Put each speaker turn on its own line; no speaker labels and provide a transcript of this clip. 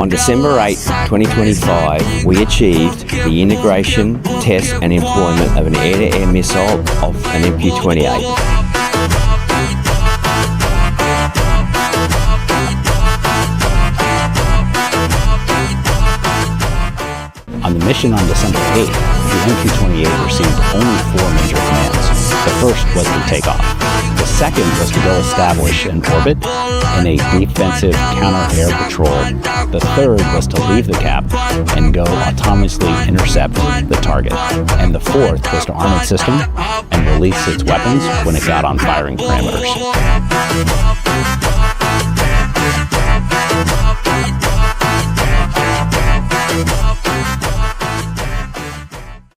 On December 8, 2025, we achieved the integration, test and employment of an air-to-air missile of an MQ28.
On the mission on December 8th, the MQ28 received only 4 major commands. The first was to take off. The second was to go establish an orbit in a defensive counter-air patrol. The third was to leave the cap and go autonomously intercept the target. And the fourth was to arm its system and release its weapons when it got on firing parameters.